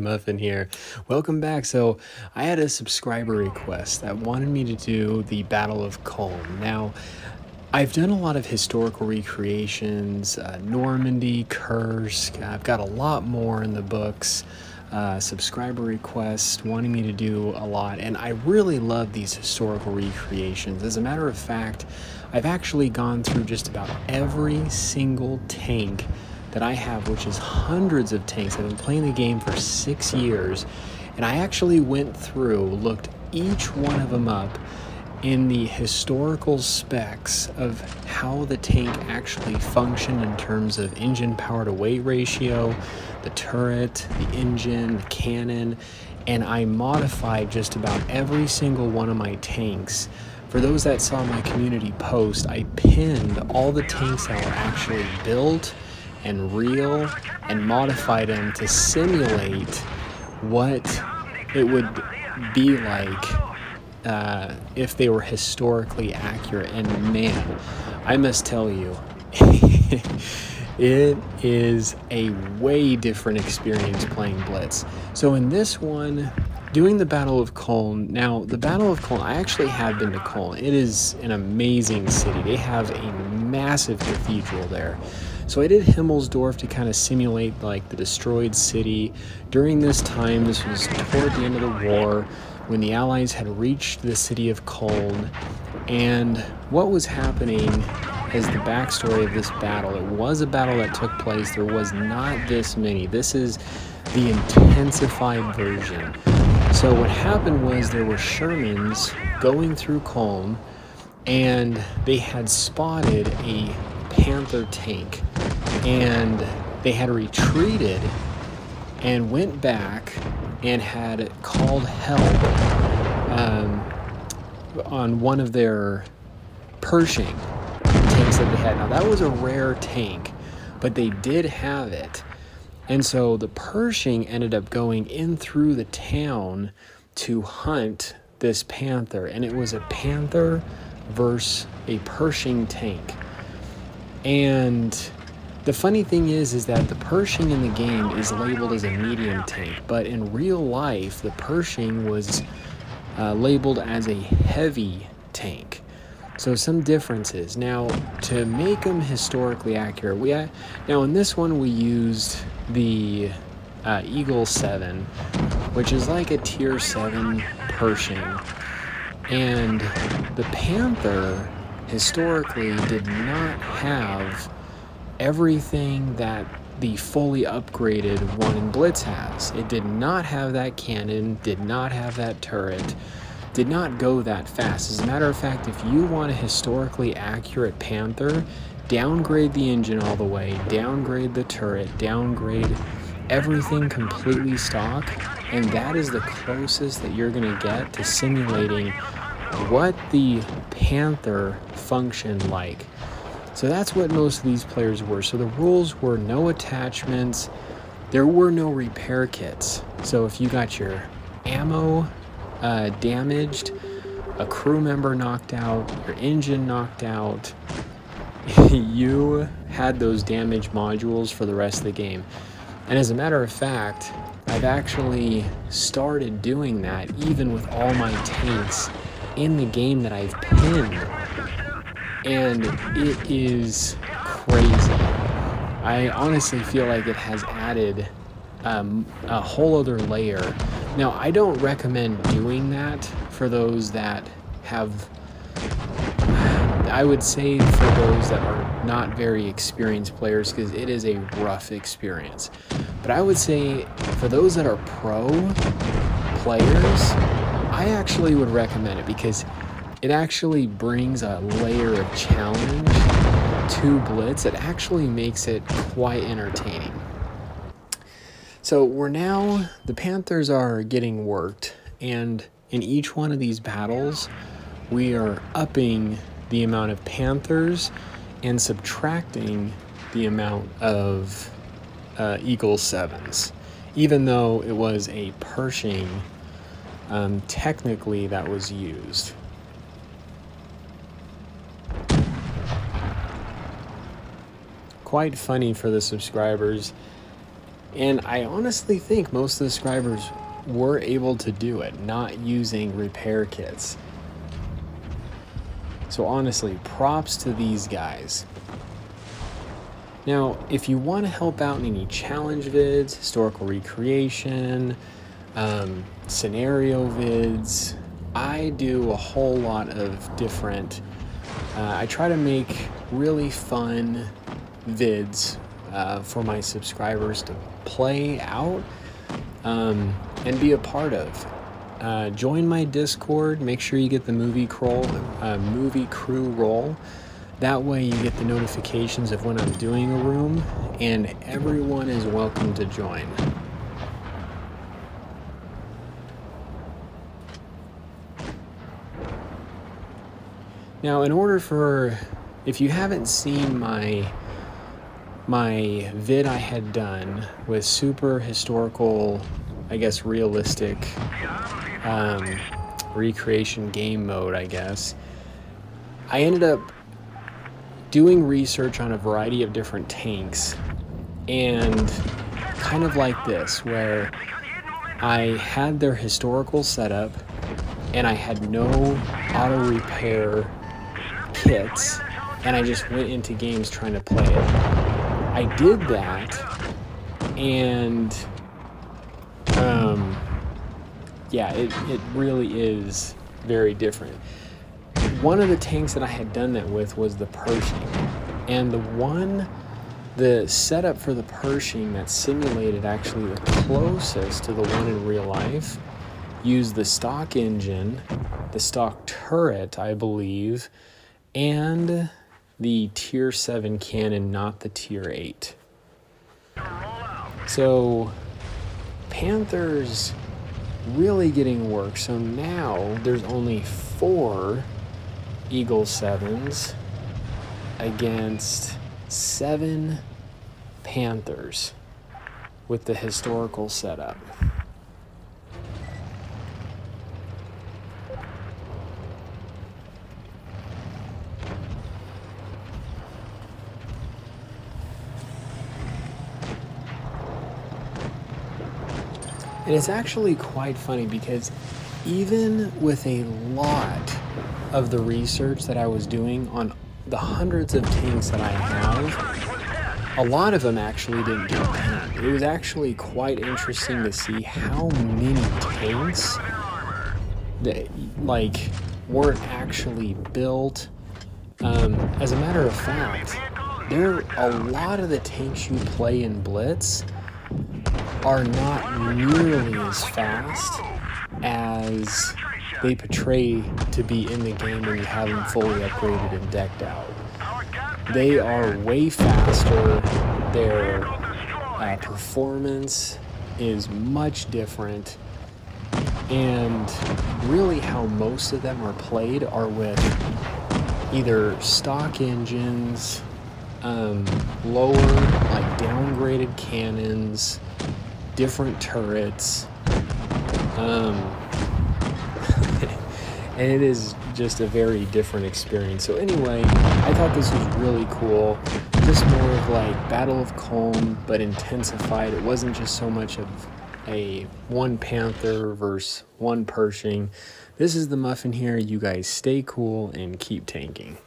Muffin here. Welcome back. So I had a subscriber request that wanted me to do the Battle of Cologne. Now, I've done a lot of historical recreations, Normandy, Kursk. I've got a lot more in the books. Subscriber requests wanting me to do a lot, and I really love these historical recreations. As a matter of fact, I've actually gone through just about every single tank that I have, which is hundreds of tanks. I've been playing the game for 6 years, and I actually went through, looked each one of them up in the historical specs of how the tank actually functioned in terms of engine power to weight ratio, the turret, the engine, the cannon, and I modified just about every single one of my tanks. For those that saw my community post, I pinned all the tanks that were actually built and real and modified them to simulate what it would be like if they were historically accurate. And man, I must tell you, it is a way different experience playing Blitz. So in this one, doing the Battle of Cologne. Now, the Battle of Cologne, I actually have been to Cologne. It is an amazing city. They have a massive cathedral there. So I did Himmelsdorf to kind of simulate like the destroyed city. During this time, this was toward the end of the war, when the Allies had reached the city of Cologne. And what was happening is the backstory of this battle. It was a battle that took place. There was not this many. This is the intensified version. So what happened was there were Shermans going through Cologne, and they had spotted a Panther tank, and they had retreated and went back and had called help on one of their Pershing tanks that they had. Now that was a rare tank, but they did have it. And so the Pershing ended up going in through the town to hunt this Panther. And it was a Panther versus a Pershing tank. And the funny thing is that the Pershing in the game is labeled as a medium tank. But in real life, the Pershing was labeled as a heavy tank. So some differences. Now, to make them historically accurate, now in this one we used the Eagle 7, which is like a tier 7 Pershing. And the Panther historically did not have everything that the fully upgraded one in Blitz has. It did not have that cannon, did not have that turret, did not go that fast. As a matter of fact, if you want a historically accurate Panther, downgrade the engine all the way, downgrade the turret, downgrade everything completely stock, and that is the closest that you're going to get to simulating what the Panther functioned like. So that's what most of these players were. So the rules were no attachments, there were no repair kits. So if you got your ammo damaged, a crew member knocked out, your engine knocked out, you had those damaged modules for the rest of the game. And as a matter of fact, I've actually started doing that even with all my tanks in the game that I've pinned. And it is crazy. I honestly feel like it has added a whole other layer. Now, I don't recommend doing that for those that have, I would say for those that are not very experienced players, because it is a rough experience. But I would say for those that are pro players, I actually would recommend it, because it actually brings a layer of challenge to Blitz. It actually makes it quite entertaining. So the Panthers are getting worked, and in each one of these battles, we are upping the amount of Panthers and subtracting the amount of Eagle 7s. Even though it was a Pershing, technically that was used. – 'Quite funny for the subscribers. And I honestly think most of the subscribers were able to do it, not using repair kits. So honestly, props to these guys. Now, if you want to help out in any challenge vids, historical recreation, scenario vids, I do a whole lot of different, I try to make really fun vids for my subscribers to play out and be a part of. Join my Discord. Make sure you get the movie crew role. That way you get the notifications of when I'm doing a room, and everyone is welcome to join. Now, in order for, if you haven't seen my vid I had done with super historical, I guess realistic recreation game mode, I guess, I ended up doing research on a variety of different tanks, and kind of like this, where I had their historical setup and I had no auto repair kits, and I just went into games trying to play it. I did that, and yeah, it really is very different. One of the tanks that I had done that with was the Pershing, and the setup for the Pershing that simulated actually the closest to the one in real life used the stock engine, the stock turret, I believe, and the tier 7 cannon, not the tier 8. So Panther's really getting work. So now there's only 4 Eagle 7s against 7 Panthers with the historical setup. And it's actually quite funny because even with a lot of the research that I was doing on the hundreds of tanks that I have, a lot of them actually didn't get paint. It was actually quite interesting to see how many tanks that weren't actually built. As a matter of fact, a lot of the tanks you play in Blitz are not nearly as fast as they portray to be in the game when you have them fully upgraded and decked out. They are way faster. Their performance is much different, and really how most of them are played are with either stock engines, lower, downgraded cannons, different turrets, and it is just a very different experience. So anyway, I thought this was really cool. Just more of like Battle of Cologne, but intensified. It wasn't just so much of a one Panther versus one Pershing. This is the Muffin here. You guys stay cool and keep tanking.